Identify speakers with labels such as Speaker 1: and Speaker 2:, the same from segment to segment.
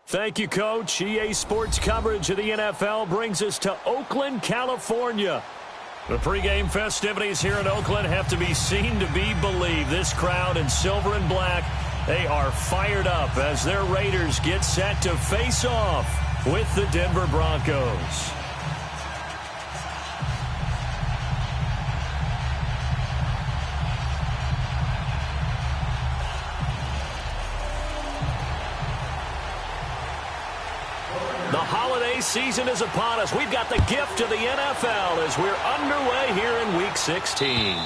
Speaker 1: Thank you, Coach. EA Sports coverage of the NFL brings us to Oakland, California. The pregame festivities here in Oakland have to be seen to be believed. This crowd in silver and black, they are fired up as their Raiders get set to face off with the Denver Broncos. The holiday season is upon us. We've got the gift of the NFL as we're underway here in Week 16.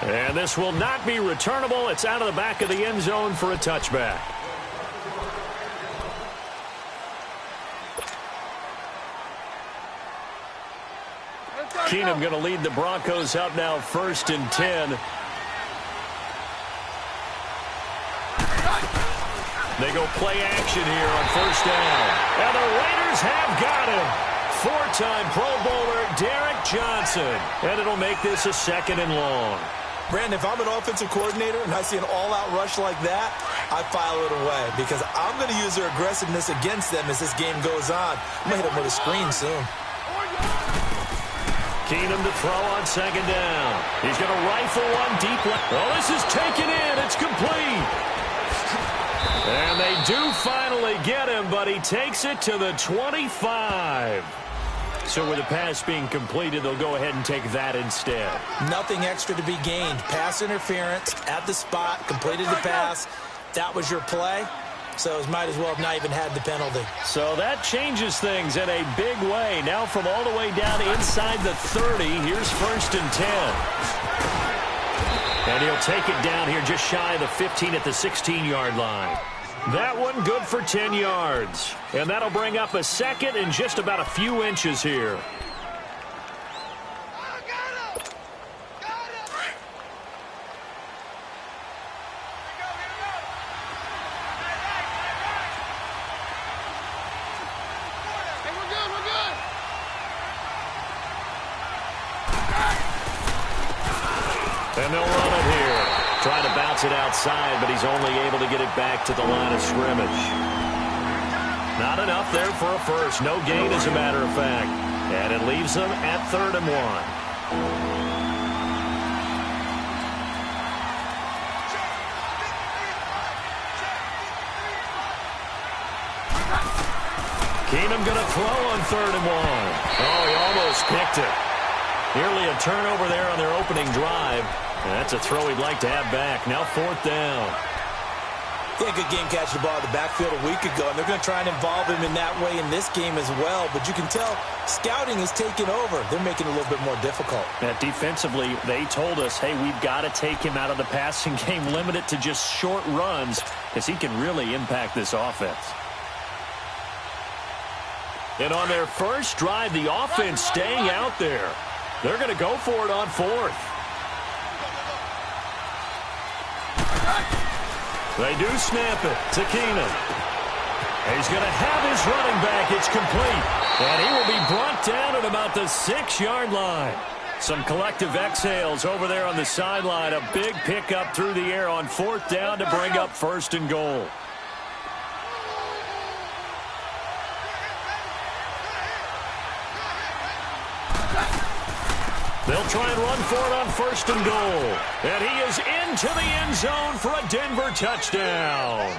Speaker 1: And this will not be returnable. It's out of the back of the end zone for a touchback. Keenum going to lead the Broncos up now 1st and 10. They go play action here on 1st down. And the Raiders have got him. 4-time Pro Bowler Derek Johnson. And it'll make this a 2nd and long.
Speaker 2: Brandon, if I'm an offensive coordinator and I see an all-out rush like that, I file it away because I'm going to use their aggressiveness against them as this game goes on. I'm going to hit them with a screen soon.
Speaker 1: Keenum to throw on 2nd down. He's going to rifle one deep left. Oh, this is taken in. It's complete. And they do finally get him, but he takes it to the 25. So with the pass being completed, they'll go ahead and take that instead.
Speaker 2: Nothing extra to be gained. Pass interference at the spot, completed the pass. That was your play, so it might as well have not even had the penalty.
Speaker 1: So that changes things in a big way. Now from all the way down inside the 30, here's 1st and 10. And he'll take it down here just shy of the 15 at the 16-yard line. That one good for 10 yards. And that'll bring up a 2nd and just about a few inches here. And they'll run it here. Trying to bounce it outside, but he's only able to get it back to the line of scrimmage. Not enough there for a first. No gain, as a matter of fact. And it leaves them at 3rd and 1. Keenum going to throw on 3rd and 1. Oh, he almost picked it. Nearly a turnover there on their opening drive. And that's a throw he'd like to have back. Now 4th down.
Speaker 2: Yeah, good game catching the ball in the backfield a week ago, and they're going to try and involve him in that way in this game as well. But you can tell scouting is taking over. They're making it a little bit more difficult.
Speaker 1: Defensively, they told us, hey, we've got to take him out of the passing game, limit it to just short runs, because he can really impact this offense. And on their first drive, the offense staying out there. They're going to go for it on 4th. They do snap it to Keenum. He's going to have his running back. It's complete. And he will be brought down at about the 6-yard line. Some collective exhales over there on the sideline. A big pickup through the air on 4th down to bring up 1st and goal. They'll try and run for it on 1st and goal. And he is into the end zone for a Denver touchdown.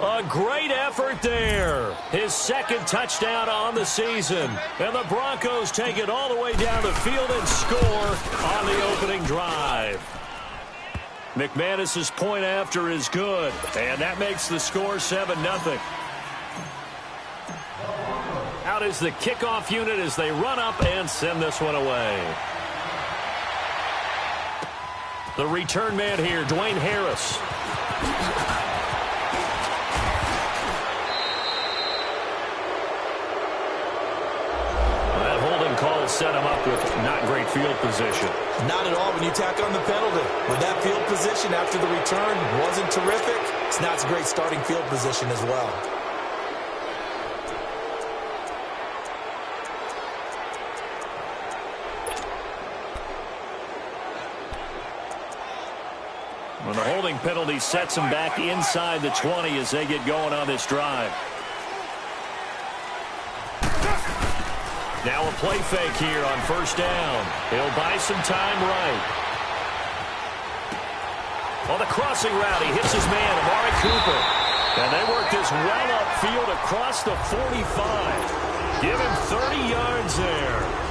Speaker 1: A great effort there. His 2nd touchdown on the season. And the Broncos take it all the way down the field and score on the opening drive. McManus's point after is good. And that makes the score 7-0. Out is the kickoff unit as they run up and send this one away. The return man here, Dwayne Harris. That holding call set him up with not great field position.
Speaker 2: Not at all when you tack on the penalty. But that field position after the return wasn't terrific. It's not a great starting field position as well.
Speaker 1: When the holding penalty sets them back inside the 20 as they get going on this drive. Now a play fake here on first down. He'll buy some time right. On the crossing route, he hits his man, Amari Cooper. And they work this well upfield across the 45. Give him 30 yards there.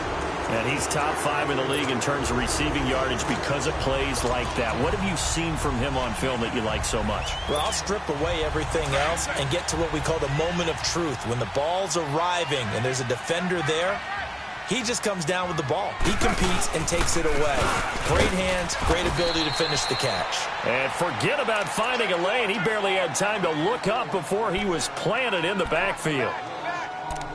Speaker 1: And he's top 5 in the league in terms of receiving yardage because of plays like that. What have you seen from him on film that you like so much?
Speaker 2: Well, I'll strip away everything else and get to what we call the moment of truth. When the ball's arriving and there's a defender there, he just comes down with the ball. He competes and takes it away. Great hands, great ability to finish the catch.
Speaker 1: And forget about finding a lane. He barely had time to look up before he was planted in the backfield.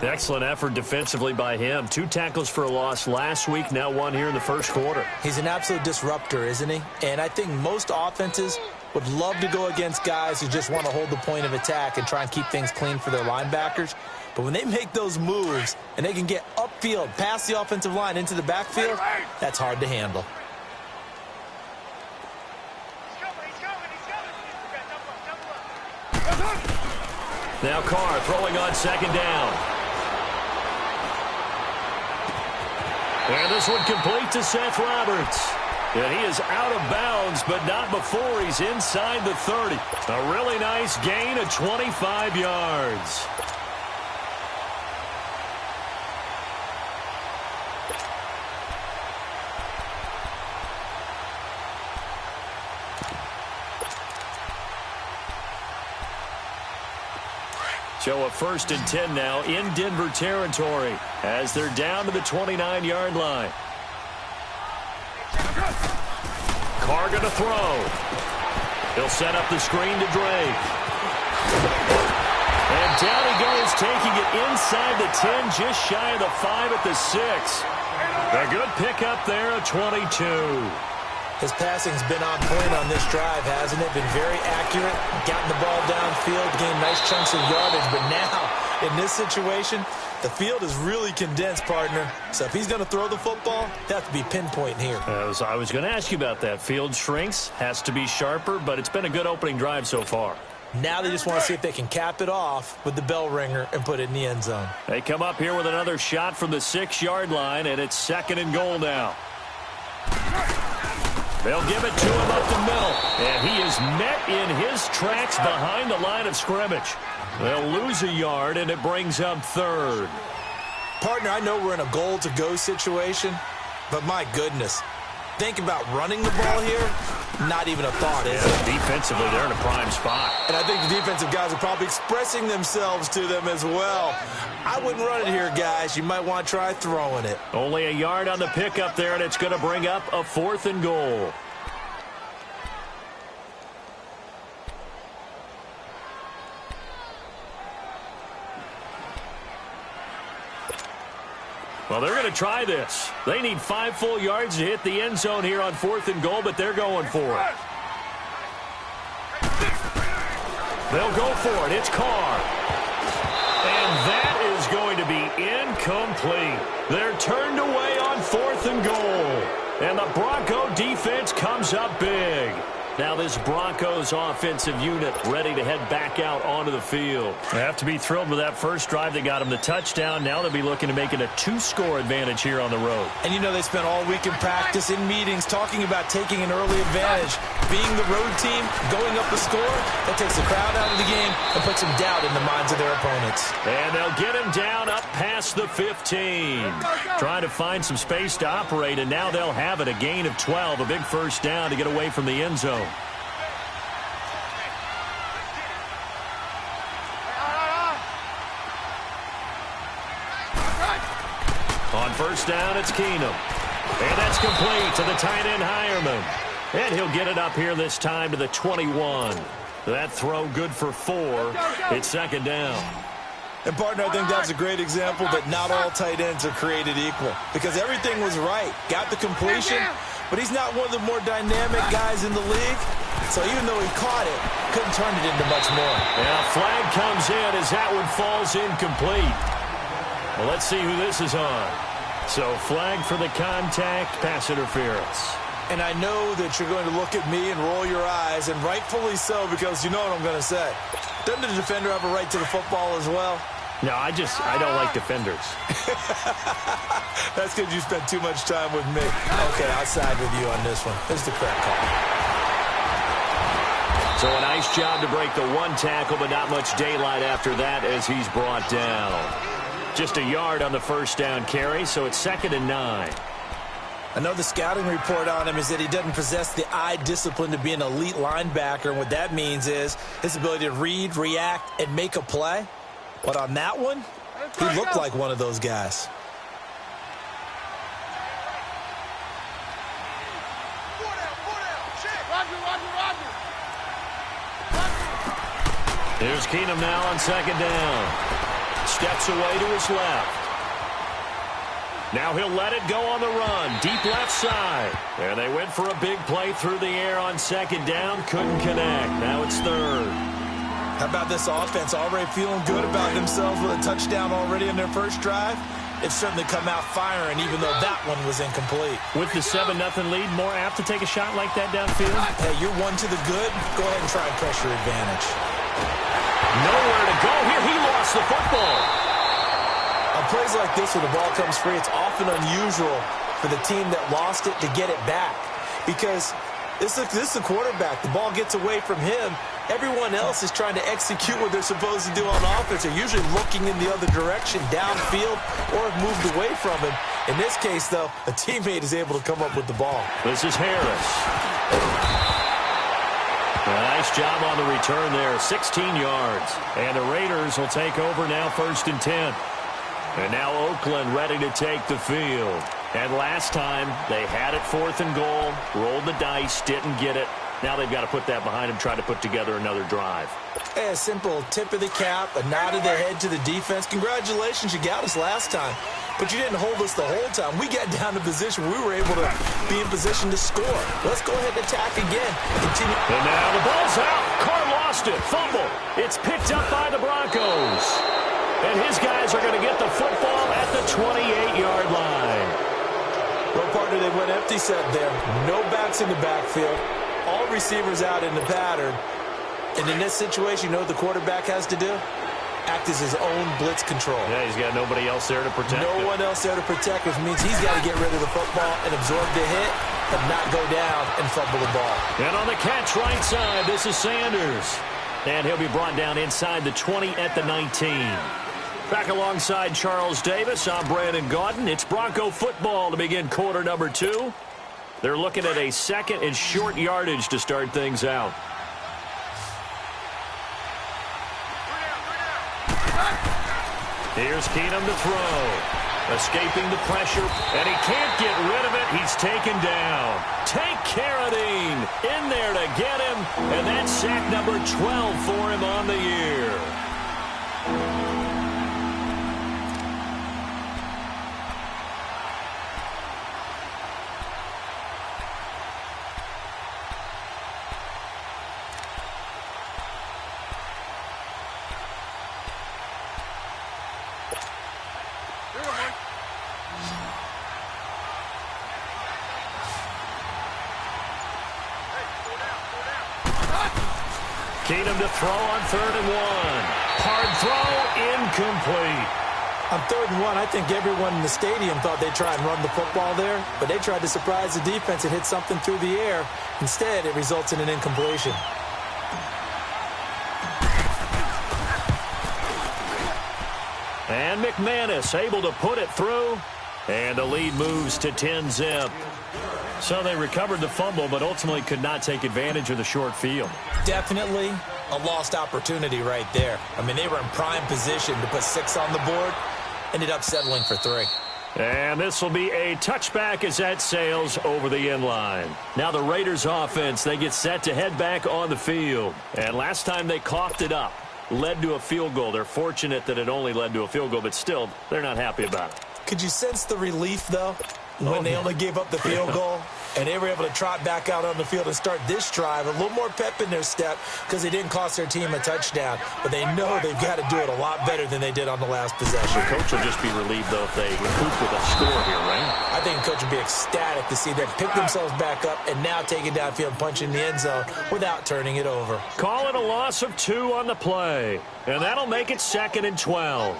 Speaker 1: Excellent effort defensively by him. 2 tackles for a loss last week, now 1 here in the first quarter.
Speaker 2: He's an absolute disruptor, isn't he? And I think most offenses would love to go against guys who just want to hold the point of attack and try and keep things clean for their linebackers. But when they make those moves and they can get upfield, past the offensive line into the backfield, that's hard to handle.
Speaker 1: Now Carr throwing on second down. And this one complete to Seth Roberts. And he is out of bounds, but not before he's inside the 30. A really nice gain of 25 yards. So a 1st and 10 now in Denver territory as they're down to the 29-yard line. Carr going to throw. He'll set up the screen to Drake. And down he goes, taking it inside the 10, just shy of the 5 at the 6. A good pickup there at 22.
Speaker 2: His passing's been on point on this drive, hasn't it? Been very accurate, gotten the ball downfield, gained nice chunks of yardage. But now, in this situation, the field is really condensed, partner. So if he's going to throw the football, they have to be pinpoint here.
Speaker 1: I was going to ask you about that. Field shrinks, has to be sharper, but it's been a good opening drive so far.
Speaker 2: Now they just want to see if they can cap it off with the bell ringer and put it in the end zone.
Speaker 1: They come up here with another shot from the 6-yard line, and it's 2nd and goal now. They'll give it to him up the middle, and he is met in his tracks behind the line of scrimmage. They'll lose a yard, and it brings up 3rd.
Speaker 2: Partner, I know we're in a goal-to-go situation, but my goodness, think about running the ball here, not even a thought, is it?
Speaker 1: Defensively, they're in a prime spot.
Speaker 2: And I think the defensive guys are probably expressing themselves to them as well. I wouldn't run it here, guys. You might want to try throwing it.
Speaker 1: Only a yard on the pickup there, and it's going to bring up a 4th and goal. Well, they're going to try this. They need 5 full yards to hit the end zone here on 4th and goal, but they're going for it. They'll go for it. It's Carr. And that is going to be incomplete. They're turned away on 4th and goal. And the Bronco defense comes up big. Now this Broncos offensive unit ready to head back out onto the field. They have to be thrilled with that first drive. They got them the touchdown. Now they'll be looking to make it a 2-score advantage here on the road.
Speaker 2: And you know they spent all week in practice, in meetings, talking about taking an early advantage. Being the road team, going up the score, that takes the crowd out of the game and puts some doubt in the minds of their opponents.
Speaker 1: And they'll get him down up past the 15. Trying to find some space to operate, and now they'll have it. A gain of 12, a big first down to get away from the end zone. On first down, it's Keenum. And that's complete to the tight end, Hireman. And he'll get it up here this time to the 21. That throw good for 4. It's 2nd down.
Speaker 2: And, partner, I think that's a great example that not all tight ends are created equal. Because everything was right. Got the completion, but he's not one of the more dynamic guys in the league. So even though he caught it, couldn't turn it into much more.
Speaker 1: And a flag comes in as that one falls incomplete. Well, let's see who this is on. So flag for the contact, pass interference.
Speaker 2: And I know that you're going to look at me and roll your eyes, and rightfully so, because you know what I'm going to say. Doesn't the defender have a right to the football as well?
Speaker 1: No, I don't like defenders.
Speaker 2: That's because you spent too much time with me. Okay, I'll side with you on this one. This is the correct call.
Speaker 1: So a nice job to break the one tackle, but not much daylight after that as he's brought down. Just a yard on the first down carry, so it's 2nd and 9.
Speaker 2: I know the scouting report on him is that he doesn't possess the eye discipline to be an elite linebacker. And what that means is his ability to read, react, and make a play. But on that one, he looked like one of those guys.
Speaker 1: Here's Keenum now on 2nd down. Steps away to his left. Now he'll let it go on the run. Deep left side. And they went for a big play through the air on 2nd down. Couldn't connect. Now it's 3rd.
Speaker 2: How about this offense already feeling good about themselves with a touchdown already in their first drive? It's certainly come out firing, even though that one was incomplete.
Speaker 1: With the 7-0 lead, more apt to take a shot like that downfield?
Speaker 2: Hey, you're one to the good. Go ahead and try and pressure advantage.
Speaker 1: Nowhere to go here. He lost the football.
Speaker 2: On plays like this where the ball comes free, it's often unusual for the team that lost it to get it back. Because this is the quarterback. The ball gets away from him. Everyone else is trying to execute what they're supposed to do on offense. They're usually looking in the other direction, downfield, or have moved away from him. In this case, though, a teammate is able to come up with the ball.
Speaker 1: This is Harris. A nice job on the return there, 16 yards. And the Raiders will take over now 1st and 10. And now Oakland ready to take the field. And last time, they had it 4th and goal, rolled the dice, didn't get it. Now they've got to put that behind them, try to put together another drive.
Speaker 2: Hey, a simple tip of the cap, a nod of the head to the defense. Congratulations, you got us last time. But you didn't hold us the whole time. We got down to position where we were able to be in position to score. Let's go ahead and attack again. Continue.
Speaker 1: And now the ball's out. Carr lost it. Fumble. It's picked up by the Broncos. And his guys are going to get the football at the 28-yard line.
Speaker 2: Well, partner, they went empty set there. No backs in the backfield. All receivers out in the pattern. And in this situation, you know what the quarterback has to do? Act as his own blitz control.
Speaker 1: Yeah, he's got nobody else there to protect
Speaker 2: him. No one else there to protect, which means he's got to get rid of the football and absorb the hit, but not go down and fumble the ball.
Speaker 1: And on the catch right side, this is Sanders. And he'll be brought down inside the 20 at the 19. Back alongside Charles Davis, I'm Brandon Gaudin. It's Bronco football to begin quarter number 2. They're looking at a 2nd and short yardage to start things out. Here's Keenum to throw. Escaping the pressure, and he can't get rid of it. He's taken down. Take Carradine in there to get him, and that's sack number 12 for him on the year. Keenum to throw on 3rd and 1. Hard throw, incomplete.
Speaker 2: On 3rd and 1, I think everyone in the stadium thought they'd try and run the football there, but they tried to surprise the defense and hit something through the air. Instead, it results in an incompletion.
Speaker 1: And McManus able to put it through, and the lead moves to 10-zip. So they recovered the fumble, but ultimately could not take advantage of the short field.
Speaker 2: Definitely a lost opportunity right there. I mean, they were in prime position to put 6 on the board. Ended up settling for 3.
Speaker 1: And this will be a touchback as that sails over the end line. Now the Raiders offense, they get set to head back on the field. And last time they coughed it up, led to a field goal. They're fortunate that it only led to a field goal, but still, they're not happy about it.
Speaker 2: Could you sense the relief, though? when they only gave up the field goal, and they were able to trot back out on the field and start this drive. A little more pep in their step because they didn't cost their team a touchdown. But they know they've got to do it a lot better than they did on the last possession.
Speaker 1: The coach will just be relieved, though, if they recoup with a score here, right?
Speaker 2: I think the coach will be ecstatic to see them pick themselves back up and now take it downfield and punch in the end zone without turning it over.
Speaker 1: Call it a loss of 2 on the play. And that'll make it 2nd and 12.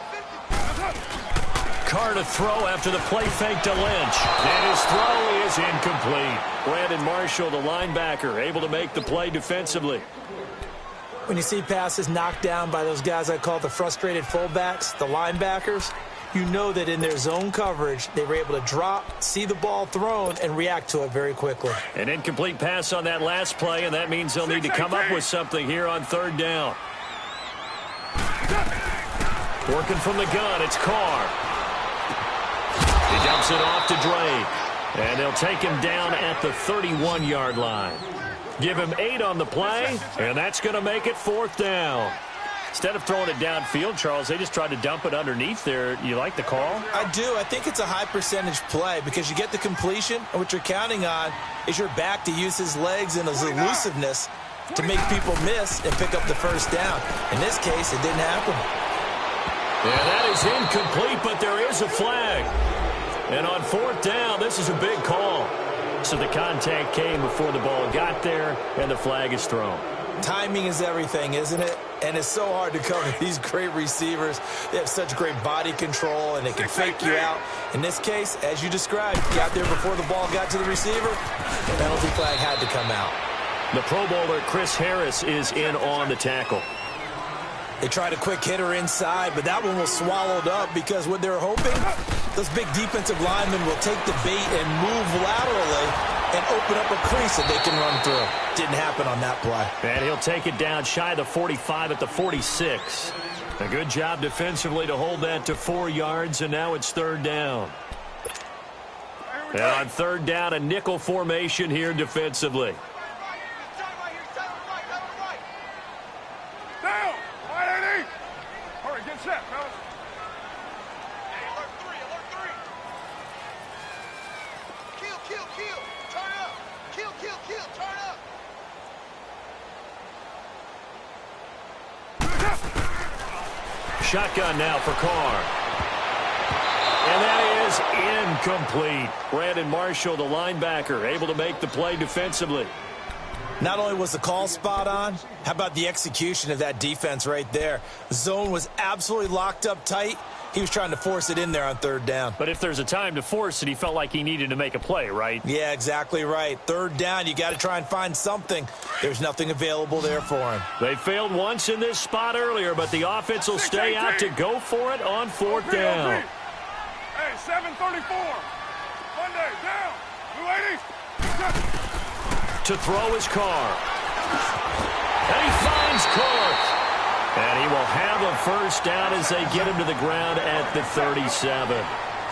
Speaker 1: Carr to throw after the play fake to Lynch. And his throw is incomplete. Brandon Marshall, the linebacker, able to make the play defensively.
Speaker 2: When you see passes knocked down by those guys I call the frustrated fullbacks, the linebackers, you know that in their zone coverage, they were able to drop, see the ball thrown, and react to it very quickly.
Speaker 1: An incomplete pass on that last play, and that means they'll need to come up with something here on 3rd down. Working from the gun, it's Carr. He dumps it off to Drake, and they'll take him down at the 31-yard line. Give him 8 on the play, and that's going to make it 4th down. Instead of throwing it downfield, Charles, they just tried to dump it underneath there. You like the call?
Speaker 2: I do. I think it's a high-percentage play because you get the completion, and what you're counting on is your back to use his legs and his elusiveness to make people miss and pick up the 1st down. In this case, it didn't happen.
Speaker 1: Yeah, that is incomplete, but there is a flag. And on 4th down, this is a big call. So the contact came before the ball got there, and the flag is thrown.
Speaker 2: Timing is everything, isn't it? And it's so hard to cover these great receivers. They have such great body control, and they can fake you out. In this case, as you described, got there before the ball got to the receiver, the penalty flag had to come out.
Speaker 1: The Pro Bowler Chris Harris is in on the tackle.
Speaker 2: They tried a quick hitter inside, but that one was swallowed up because what they're hoping, those big defensive linemen will take the bait and move laterally and open up a crease that they can run through. Didn't happen on that play.
Speaker 1: And he'll take it down shy of the 45 at the 46. A good job defensively to hold that to 4 yards, and now it's 3rd down. And on 3rd down, a nickel formation here defensively. Shotgun now for Carr. And that is incomplete. Brandon Marshall, the linebacker, able to make the play defensively.
Speaker 2: Not only was the call spot on, how about the execution of that defense right there? The zone was absolutely locked up tight. He was trying to force it in there on 3rd down.
Speaker 1: But if there's a time to force it, he felt like he needed to make a play, right?
Speaker 2: Yeah, exactly right. 3rd down, you got to try and find something. There's nothing available there for him.
Speaker 1: They failed once in this spot earlier, but the offense will stay out to go for it on 4th down.
Speaker 3: Hey, 734. Monday, down. 280.
Speaker 1: To throw his Carr. And he finds Cook. And he will have a 1st down as they get him to the ground at the 37.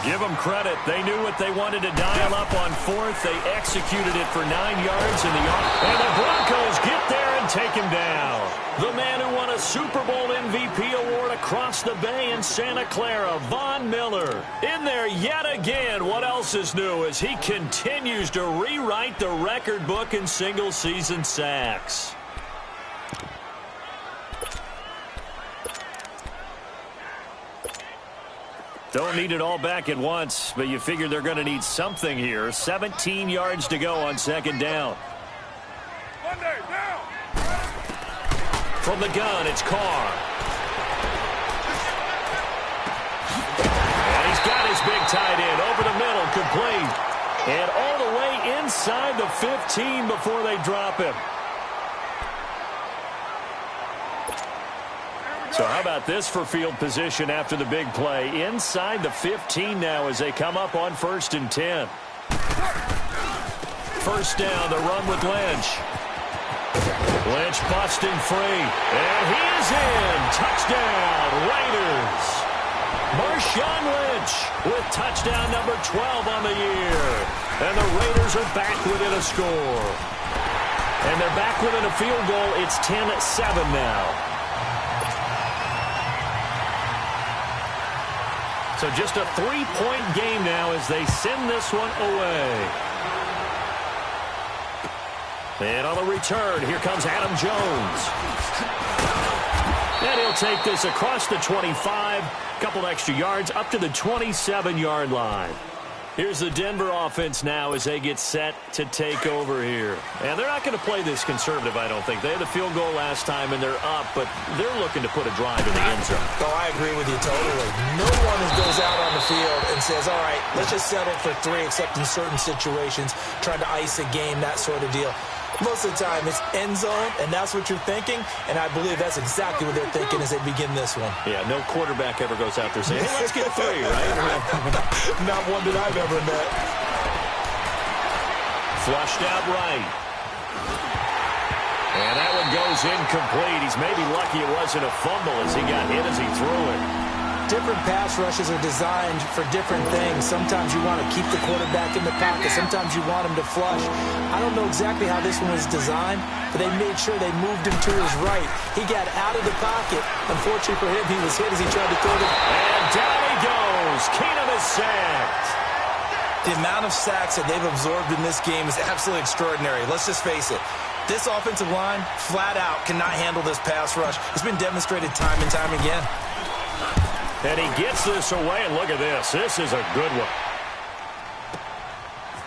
Speaker 1: Give them credit. They knew what they wanted to dial up on 4th. They executed it for 9 yards in the off. And the Broncos get there and take him down. The man who won a Super Bowl MVP award across the bay in Santa Clara, Von Miller. In there yet again. What else is new as he continues to rewrite the record book in single-season sacks. Don't need it all back at once, but you figure they're going to need something here. 17 yards to go on 2nd down.
Speaker 3: Monday, down.
Speaker 1: From the gun, it's Carr. And he's got his big tight end over the middle, complete. And all the way inside the 15 before they drop him. So how about this for field position after the big play? Inside the 15 now as they come up on 1st and 10. 1st down, the run with Lynch. Lynch busting free. And he is in. Touchdown, Raiders. Marshawn Lynch with touchdown number 12 on the year. And the Raiders are back within a score. And they're back within a field goal. It's 10-7 now. So just a 3-point game now as they send this one away. And on the return, here comes Adam Jones. And he'll take this across the 25, couple extra yards, up to the 27-yard line. Here's the Denver offense now as they get set to take over here. And they're not going to play this conservative, I don't think. They had a field goal last time, and they're up, but they're looking to put a drive in the end zone.
Speaker 2: Oh, I agree with you totally. No one goes out on the field and says, all right, let's just settle for 3, except in certain situations, trying to ice a game, that sort of deal. Most of the time, it's end zone, and that's what you're thinking, and I believe that's exactly what they're thinking as they begin this one.
Speaker 1: Yeah, no quarterback ever goes out there saying, hey, let's get 3, right?
Speaker 2: Not one that I've ever met.
Speaker 1: Flushed out right. And that one goes incomplete. He's maybe lucky it wasn't a fumble as he got hit as he threw it.
Speaker 2: Different pass rushes are designed for different things. Sometimes you want to keep the quarterback in the pocket. Sometimes you want him to flush. I don't know exactly how this one was designed, but they made sure they moved him to his right. He got out of the pocket. Unfortunately for him, he was hit as he tried to throw it.
Speaker 1: And down he goes. Keenum is sacked.
Speaker 2: The amount of sacks that they've absorbed in this game is absolutely extraordinary. Let's just face it. This offensive line, flat out, cannot handle this pass rush. It's been demonstrated time and time again.
Speaker 1: And he gets this away, and look at this. This is a good one.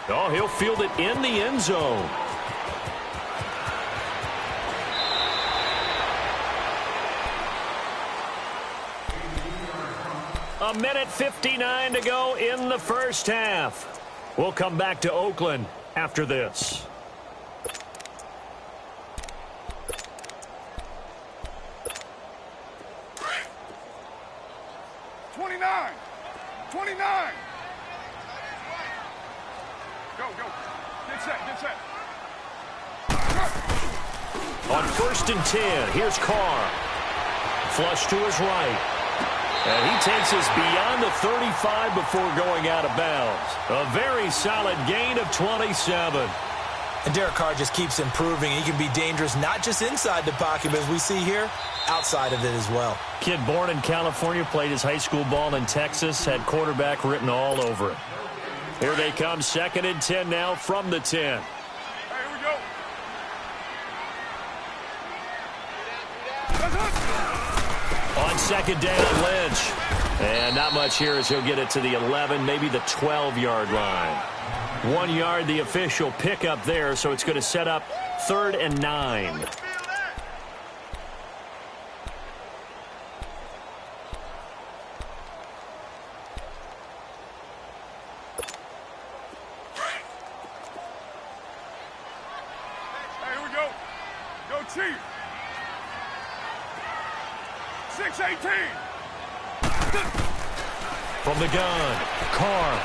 Speaker 1: Oh, he'll field it in the end zone. A minute 59 to go in the first half. We'll come back to Oakland after this. On 1st and 10, here's Carr. Flush to his right. And he takes us beyond the 35 before going out of bounds. A very solid gain of 27.
Speaker 2: And Derek Carr just keeps improving. He can be dangerous not just inside the pocket, but as we see here, outside of it as well.
Speaker 1: Kid born in California, played his high school ball in Texas, had quarterback written all over it. Here they come, 2nd and 10 now from the 10. On 2nd down, Lynch. And not much here as he'll get it to the 11, maybe the 12-yard line. 1 yard, the official pickup there, so it's going to set up 3rd and 9.
Speaker 3: Hey, here we go. Go, Chief. 6-18.
Speaker 1: From the gun, Carr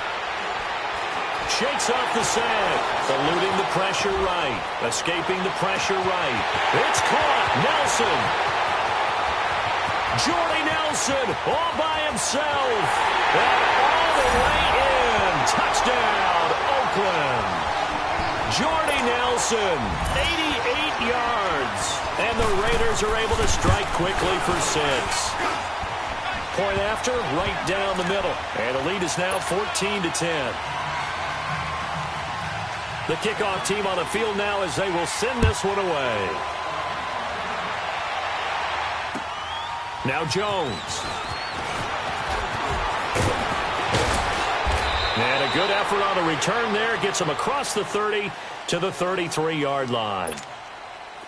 Speaker 1: shakes off the sack, eluding the pressure right, escaping the pressure right. It's caught, Nelson. Jordy Nelson all by himself. And all the way in. Touchdown, Oakland. Jordy Nelson, 88 yards. And the Raiders are able to strike quickly for 6. Point after, right down the middle. And the lead is now 14-10. The kickoff team on the field now as they will send this one away. Now Jones. And a good effort on the return there. Gets him across the 30 to the 33-yard line.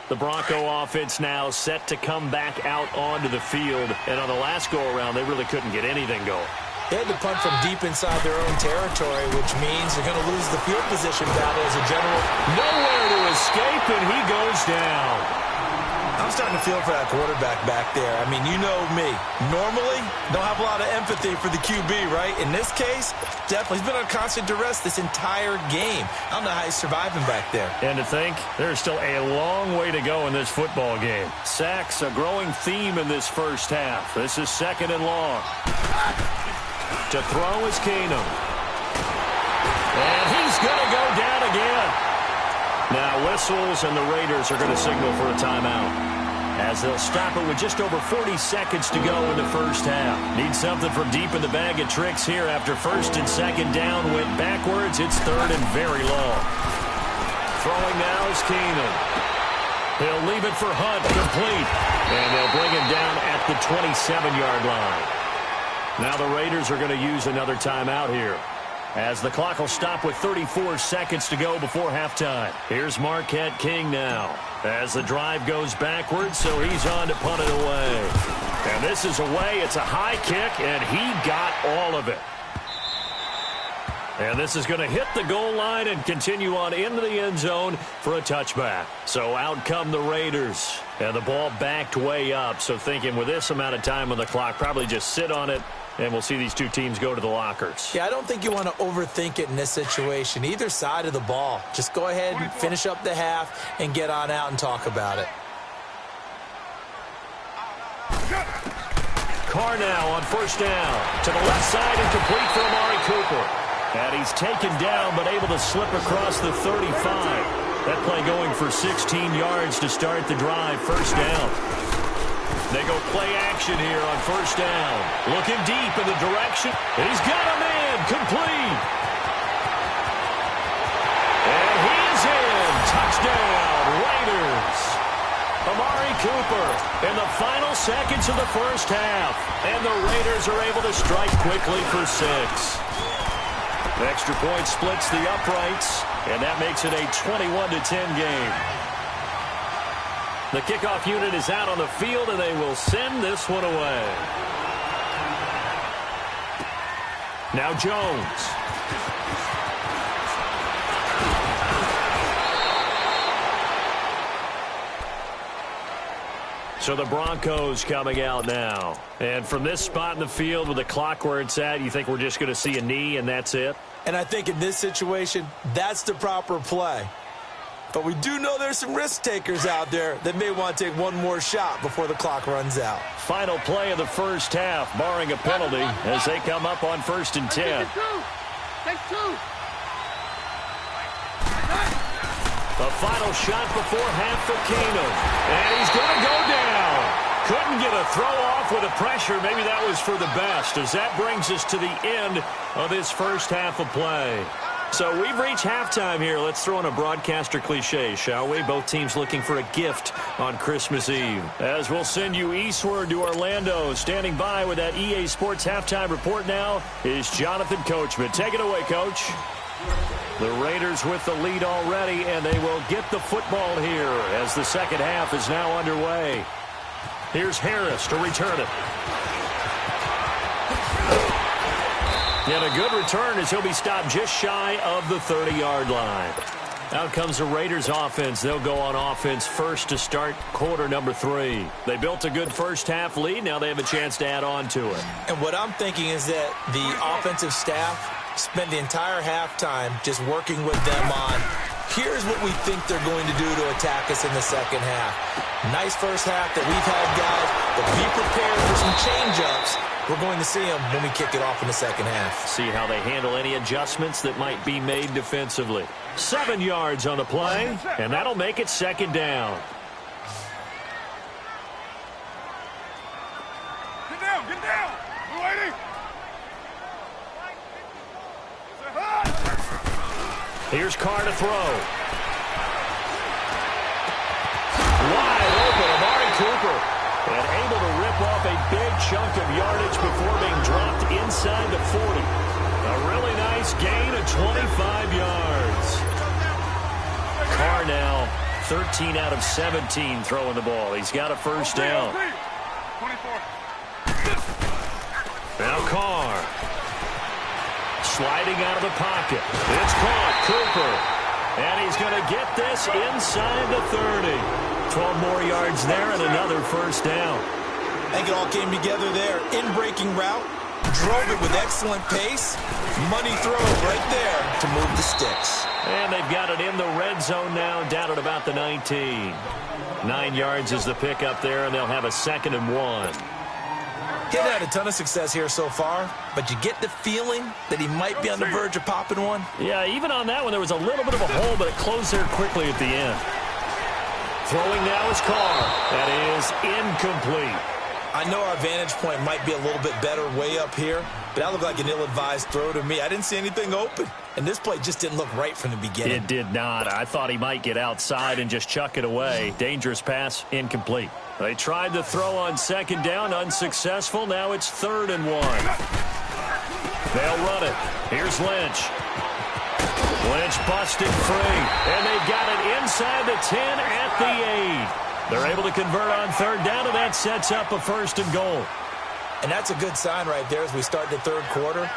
Speaker 1: The Bronco offense now set to come back out onto the field. And on the last go-around, they really couldn't get anything going.
Speaker 2: They had to punt from deep inside their own territory, which means they're going to lose the field position battle as a general.
Speaker 1: Nowhere to escape, and he goes down.
Speaker 2: I'm starting to feel for that quarterback back there. I mean, you know me. Normally, don't have a lot of empathy for the QB, right? In this case, definitely. He's been on constant duress this entire game. I don't know how he's surviving back there.
Speaker 1: And to think, there's still a long way to go in this football game. Sacks, a growing theme in this first half. This is 2nd and long. To throw is Keenum. And he's going to go down again. Now whistles, and the Raiders are going to signal for a timeout. as they'll stop it with just over 40 seconds to go in the first half. Need something from deep in the bag of tricks here after first and second down went backwards. It's third and very long. Throwing now is Keenan. He'll leave it for Hunt, complete. And they'll bring him down at the 27-yard line. Now the Raiders are going to use another timeout here, as the clock will stop with 34 seconds to go before halftime. Here's Marquette King now, as the drive goes backwards, so he's on to punt it away. And this is away. It's a high kick, and he got all of it. And this is going to hit the goal line and continue on into the end zone for a touchback. So out come the Raiders. And the ball backed way up. So thinking with this amount of time on the clock, probably just sit on it, and we'll see these two teams go to the lockers.
Speaker 2: Yeah, I don't think you want to overthink it in this situation. Either side of the ball. Just go ahead and finish up the half and get on out and talk about it.
Speaker 1: Carr now on first down. To the left side and complete for Amari Cooper. And he's taken down but able to slip across the 35. That play going for 16 yards to start the drive. First down. They go play action here on first down. Looking deep in the direction. He's got a man. Complete. And he's in. Touchdown, Raiders. Amari Cooper in the final seconds of the first half. And the Raiders are able to strike quickly for 6. The extra point splits the uprights, and that makes it a 21-10 game. The kickoff unit is out on the field, and they will send this one away. Now Jones. So the Broncos coming out now. And from this spot in the field with the clock where it's at, you think we're just going to see a knee and that's it?
Speaker 2: And I think in this situation, that's the proper play. But we do know there's some risk takers out there that may want to take one more shot before the clock runs out.
Speaker 1: Final play of the first half, barring a penalty, as they come up on 1st and 10.
Speaker 3: Take two.
Speaker 1: The final shot before half for Keenum. And he's going to go down. Couldn't get a throw off with the pressure. Maybe that was for the best, as that brings us to the end of this first half of play. So we've reached halftime here. Let's throw in a broadcaster cliche, shall we? Both teams looking for a gift on Christmas Eve. As we'll send you eastward to Orlando. Standing by with that EA Sports halftime report now is Jonathan Coachman. Take it away, Coach. The Raiders with the lead already, and they will get the football here as the second half is now underway. Here's Harris to return it. And a good return as he'll be stopped just shy of the 30-yard line. Out comes the Raiders offense. They'll go on offense first to start quarter number 3. They built a good first half lead. Now they have a chance to add on to it.
Speaker 2: And what I'm thinking is that the offensive staff spent the entire halftime just working with them on, here's what we think they're going to do to attack us in the second half. Nice first half that we've had, guys, but be prepared for some change-ups. We're going to see them when we kick it off in the second half.
Speaker 1: See how they handle any adjustments that might be made defensively. 7 yards on the play, and that'll make it second down.
Speaker 3: Get down, get down. We're waiting.
Speaker 1: Here's Carr to throw. Wide open, Amari Cooper. And able to rip off a big chunk of yardage before being dropped inside the 40. A really nice gain of 25 yards. Carr now 13 out of 17 throwing the ball. He's got a first down.
Speaker 3: 24.
Speaker 1: Now Carr. Sliding out of the pocket. It's caught. Cooper. And he's going to get this inside the 30. 12 more yards there and another first down.
Speaker 2: I think it all came together there. In-breaking route. Drove it with excellent pace. Money throw right there to move the sticks.
Speaker 1: And they've got it in the red zone now, down at about the 19. 9 yards is the pickup there, and they'll have a 2nd and 1.
Speaker 2: He hasn't had a ton of success here so far, but you get the feeling that he might be on the verge of popping one.
Speaker 1: Yeah, even on that one, there was a little bit of a hole, but it closed there quickly at the end. Throwing now is Carr. That is incomplete.
Speaker 2: I know our vantage point might be a little bit better way up here, but that looked like an ill-advised throw to me. I didn't see anything open, and this play just didn't look right from the beginning.
Speaker 1: It did not. I thought he might get outside and just chuck it away. Dangerous pass, incomplete. They tried to throw on second down, unsuccessful. Now it's 3rd and 1. They'll run it. Here's Lynch. Lynch busted free, and they've got it inside the 10 at the 8. They're able to convert on 3rd down, and that sets up a 1st and goal.
Speaker 2: And that's a good sign right there as we start the 3rd quarter,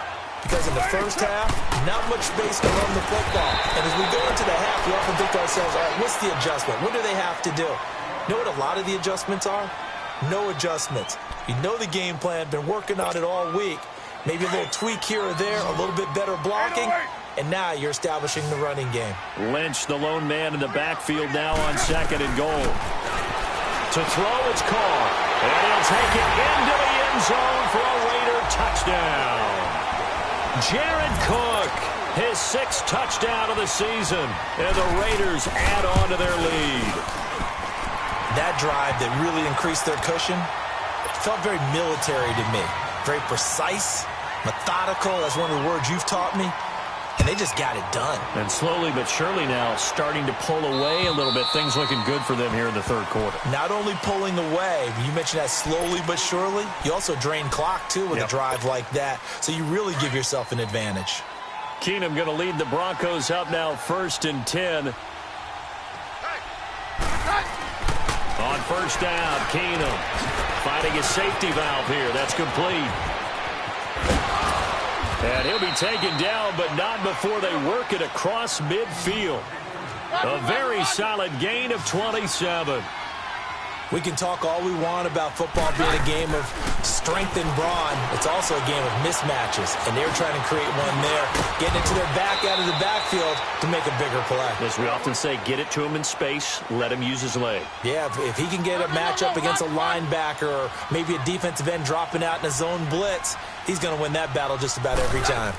Speaker 2: because in the first half, not much space to run the football. And as we go into the half, we often think to ourselves, all right, what's the adjustment? What do they have to do? You know what a lot of the adjustments are? No adjustments. You know the game plan, been working on it all week. Maybe a little tweak here or there, a little bit better blocking, and now you're establishing the running game.
Speaker 1: Lynch, the lone man in the backfield now on 2nd and goal. To throw, it's Carr. And he'll take it into the end zone for a Raider touchdown. Jared Cook, his 6th touchdown of the season. And the Raiders add on to their lead.
Speaker 2: That drive that really increased their cushion, it felt very military to me. Very precise, methodical. That's one of the words you've taught me. And they just got it done.
Speaker 1: And slowly but surely now starting to pull away a little bit. Things looking good for them here in the 3rd quarter.
Speaker 2: Not only pulling away, you mentioned that slowly but surely, you also drain clock, too, with a drive like that. So you really give yourself an advantage.
Speaker 1: Keenum going to lead the Broncos up now 1st and 10. On 1st down, Keenum finding a safety valve here. That's complete. And he'll be taken down, but not before they work it across midfield. A very solid gain of 27.
Speaker 2: We can talk all we want about football being a game of strength and brawn. It's also a game of mismatches, and they're trying to create one there, getting it to their back out of the backfield to make a bigger play.
Speaker 1: As we often say, get it to him in space, let him use his leg.
Speaker 2: Yeah, if he can get a matchup against a linebacker or maybe a defensive end dropping out in a zone blitz, he's going to win that battle just about every time.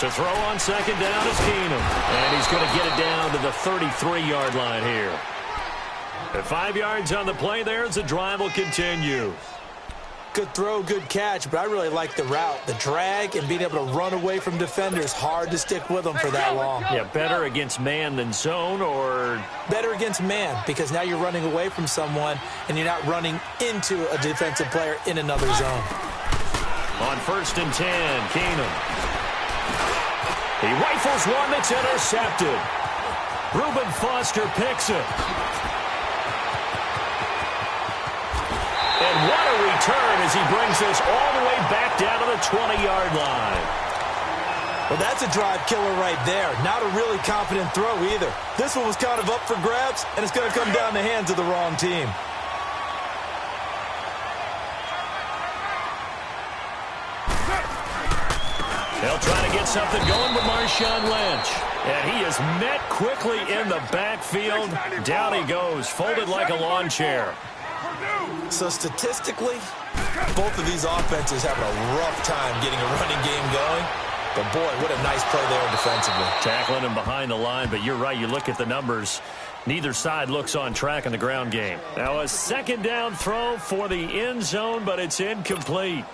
Speaker 1: To throw on 2nd down is Keenum, and he's going to get it down to the 33-yard line here. At 5 yards on the play there as the drive will continue.
Speaker 2: Good throw, good catch, but I really like the route. The drag and being able to run away from defenders, hard to stick with them for that long.
Speaker 1: Yeah, better against man than zone, or?
Speaker 2: Better against man, because now you're running away from someone and you're not running into a defensive player in another zone.
Speaker 1: On 1st and 10, Keenum. He rifles one that's intercepted. Reuben Foster picks it. And what a return as he brings this all the way back down to the 20-yard line.
Speaker 2: Well, that's a drive killer right there. Not a really confident throw either. This one was kind of up for grabs, and it's going to come down the hands of the wrong team.
Speaker 1: They'll try to get something going with Marshawn Lynch. And he is met quickly in the backfield. Down he goes, folded like a lawn chair.
Speaker 2: So statistically, both of these offenses having a rough time getting a running game going. But boy, what a nice play there defensively.
Speaker 1: Tackling him behind the line, but you're right, you look at the numbers. Neither side looks on track in the ground game. Now a 2nd down throw for the end zone, but it's incomplete.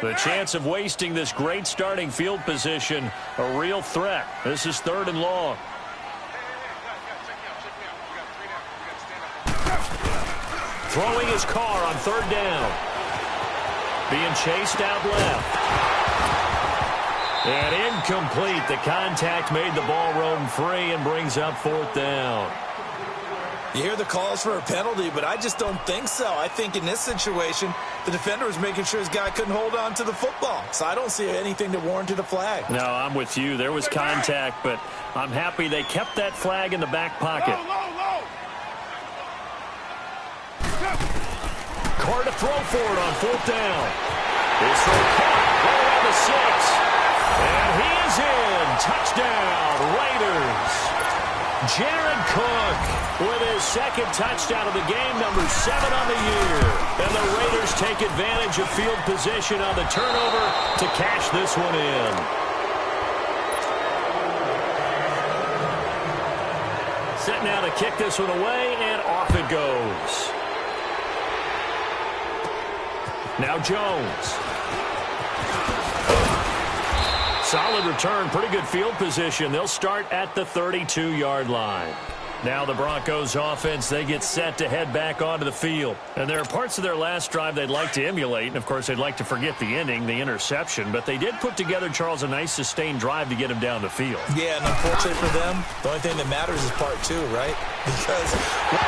Speaker 1: The chance of wasting this great starting field position, a real threat. This is 3rd and long. Throwing his Carr on 3rd down. Being chased out left. And incomplete. The contact made the ball roam free and brings up 4th down.
Speaker 2: You hear the calls for a penalty, but I just don't think so. I think in this situation, the defender was making sure his guy couldn't hold on to the football. So I don't see anything that warranted a flag.
Speaker 1: No, I'm with you. There was contact, but I'm happy they kept that flag in the back pocket. Carr to throw for it on 4th down. His throw caught right around the 6. And he is in. Touchdown, Raiders. Jared Cook with his 2nd touchdown of the game, number 7 on the year. And the Raiders take advantage of field position on the turnover to cash this one in. Set now to kick this one away, and off it goes. Now Jones. Solid return, pretty good field position. They'll start at the 32-yard line. Now the Broncos offense, they get set to head back onto the field. And there are parts of their last drive they'd like to emulate. And, of course, they'd like to forget the ending, the interception. But they did put together, Charles, a nice sustained drive to get him down the field.
Speaker 2: Yeah, and unfortunately for them, the only thing that matters is part two, right? Because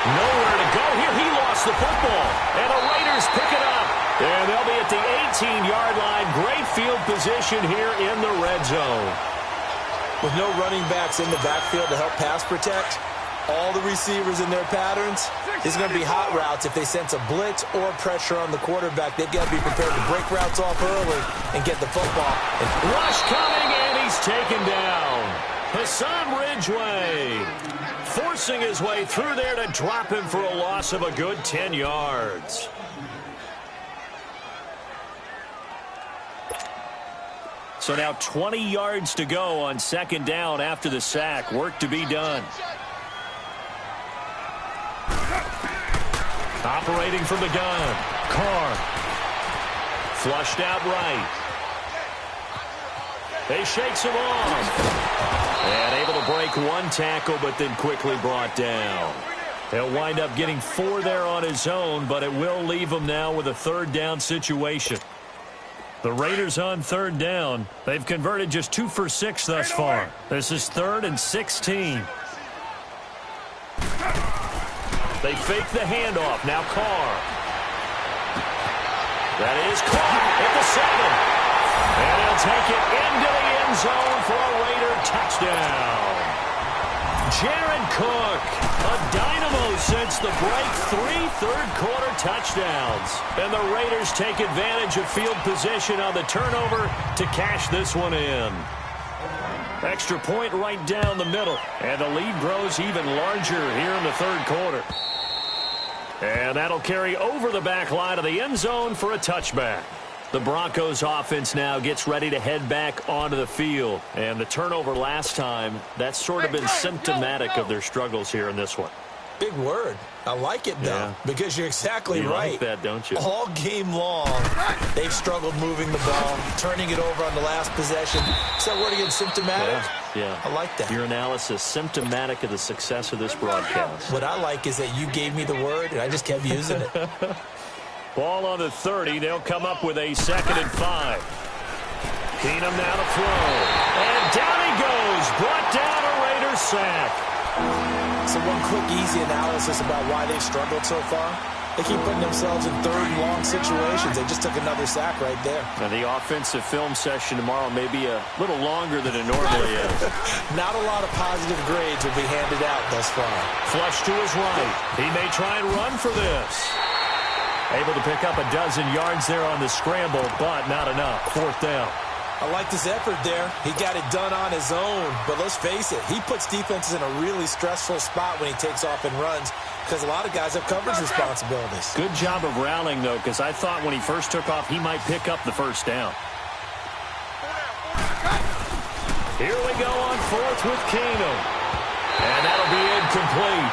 Speaker 1: nowhere to go here. He lost the football. And the Raiders pick it up. And they'll be at the 18-yard line. Great field position here in the red zone.
Speaker 2: With no running backs in the backfield to help pass protect, all the receivers in their patterns, it's going to be hot routes. If they sense a blitz or pressure on the quarterback, they've got to be prepared to break routes off early and get the football.
Speaker 1: Rush coming, and he's taken down. Hassan Ridgeway forcing his way through there to drop him for a loss of a good 10 yards. So now 20 yards to go on second down after the sack. Work to be done. Operating from the gun. Carr. Flushed out right. He shakes him off. And able to break one tackle, but then quickly brought down. He'll wind up getting 4 there on his own, but it will leave him now with a third down situation. The Raiders on third down. They've converted just 2 for 6 thus far. This is 3rd and 16. They fake the handoff. Now Carr. That is caught at the 7. And he'll take it into the end zone for a Raider touchdown. Jared Cook, a dynamo since the break. 3 third-quarter touchdowns. And the Raiders take advantage of field position on the turnover to cash this one in. Extra point right down the middle. And the lead grows even larger here in the third quarter. And that'll carry over the back line of the end zone for a touchback. The Broncos offense now gets ready to head back onto the field. And the turnover last time, that's sort of been symptomatic of their struggles here in this one.
Speaker 2: Big word. I like it, though, because you're exactly right.
Speaker 1: You like that, don't you?
Speaker 2: All game long, they've struggled moving the ball, turning it over on the last possession. Is that word again, symptomatic?
Speaker 1: Yeah.
Speaker 2: I like that.
Speaker 1: Your analysis, symptomatic of the success of this broadcast.
Speaker 2: What I like is that you gave me the word, and I just kept using it.
Speaker 1: Ball on the 30. They'll come up with a 2nd and 5. Keenum now to throw. And down he goes. Brought down a Raiders sack.
Speaker 2: So one quick, easy analysis about why they've struggled so far. They keep putting themselves in 3rd and long situations. They just took another sack right there.
Speaker 1: Now, the offensive film session tomorrow may be a little longer than it normally is.
Speaker 2: Not a lot of positive grades will be handed out thus far.
Speaker 1: Flush to his right. He may try and run for this. Able to pick up a dozen yards there on the scramble, but not enough. 4th down.
Speaker 2: I like this effort there. He got it done on his own. But let's face it, he puts defenses in a really stressful spot when he takes off and runs because a lot of guys have coverage responsibilities.
Speaker 1: Good job of rallying, though, because I thought when he first took off, he might pick up the first down. Here we go on 4th with Keenum. And that'll be incomplete.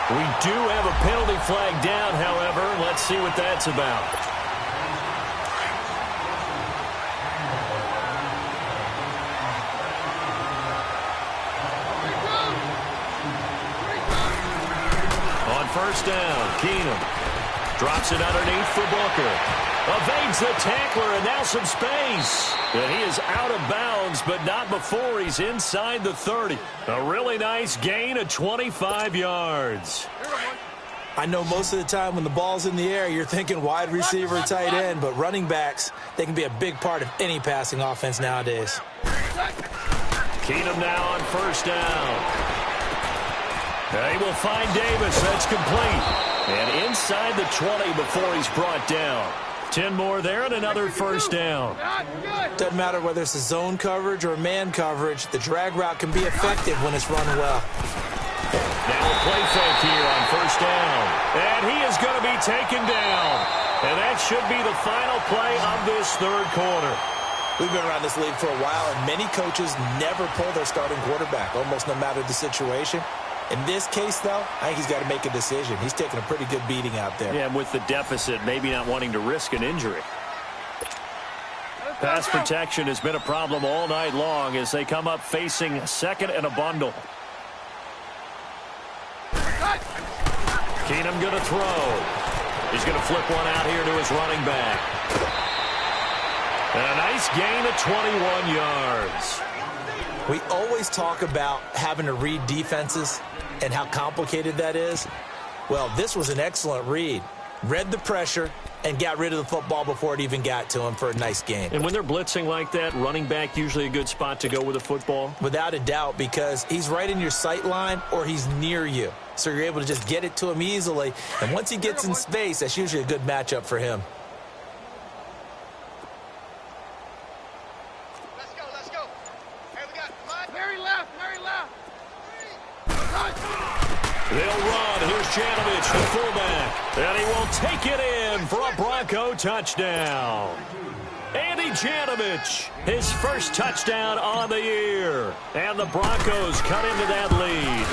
Speaker 1: We do have a penalty flag down, however. Let's see what that's about. First down, Keenum drops it underneath for Booker. Evades the tackler, and now some space. And he is out of bounds, but not before he's inside the 30. A really nice gain of 25 yards.
Speaker 2: I know most of the time when the ball's in the air, you're thinking wide receiver, tight end, but running backs, they can be a big part of any passing offense nowadays.
Speaker 1: Keenum now on first down. He will find Davis. That's complete. And inside the 20 before he's brought down. 10 more there and another first down.
Speaker 2: Doesn't matter whether it's a zone coverage or man coverage. The drag route can be effective when it's run well.
Speaker 1: Now a play fake here on first down. And he is going to be taken down. And that should be the final play of this third quarter.
Speaker 2: We've been around this league for a while, and many coaches never pull their starting quarterback, almost no matter the situation. In this case, though, I think he's got to make a decision. He's taking a pretty good beating out there.
Speaker 1: Yeah, and with the deficit, maybe not wanting to risk an injury. Pass protection has been a problem all night long as they come up facing second and a bundle. Keenum going to throw. He's going to flip one out here to his running back. And a nice gain of 21 yards.
Speaker 2: We always talk about having to read defenses and how complicated that is. Well, this was an excellent read. Read the pressure and got rid of the football before it even got to him for a nice game.
Speaker 1: And when they're blitzing like that, running back usually a good spot to go with a football?
Speaker 2: Without a doubt, because he's right in your sight line or he's near you. So you're able to just get it to him easily. And once he gets in space, that's usually a good matchup for him.
Speaker 3: Let's go. Hey, we got Mary left.
Speaker 1: They'll run. Here's Janovich, the fullback. And he will take it in for a Bronco touchdown. Andy Janovich, his first touchdown on the year. And the Broncos cut into that lead.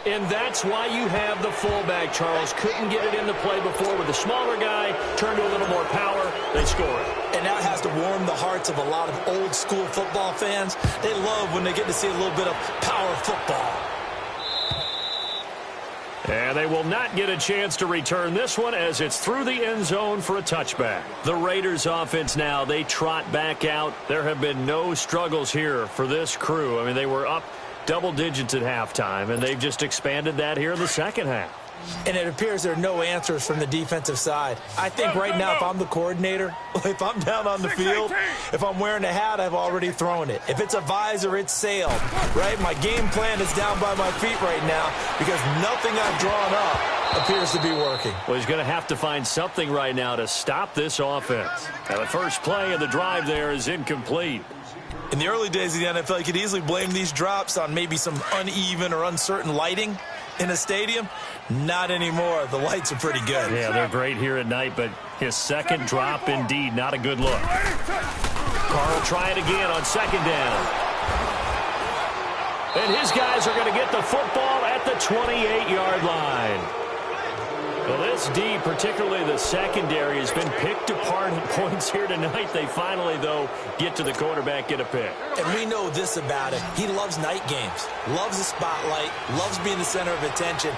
Speaker 1: And that's why you have the fullback, Charles. Couldn't get it into play before with the smaller guy. Turned to a little more power. They score it.
Speaker 2: And that has to warm the hearts of a lot of old-school football fans. They love when they get to see a little bit of power football.
Speaker 1: And they will not get a chance to return this one as it's through the end zone for a touchback. The Raiders offense now, they trot back out. There have been no struggles here for this crew. I mean, they were up double digits at halftime, and they've just expanded that here in the second half.
Speaker 2: And it appears there are no answers from the defensive side. I think right now, if I'm the coordinator, if I'm down on the field, if I'm wearing a hat, I've already thrown it. If it's a visor, it's sailed, right? My game plan is down by my feet right now because nothing I've drawn up appears to be working.
Speaker 1: Well, he's going to have to find something right now to stop this offense. Now, the first play of the drive there is incomplete.
Speaker 2: In the early days of the NFL, you could easily blame these drops on maybe some uneven or uncertain lighting in a stadium. Not anymore. The lights are pretty good.
Speaker 1: Yeah, they're great here at night, but his second drop, indeed, not a good look. Carr will try it again on second down. And his guys are going to get the football at the 28-yard line. Well, this D, particularly the secondary, has been picked apart at points here tonight. They finally, though, get to the quarterback, get a pick.
Speaker 2: And we know this about him. He loves night games, loves the spotlight, loves being the center of attention.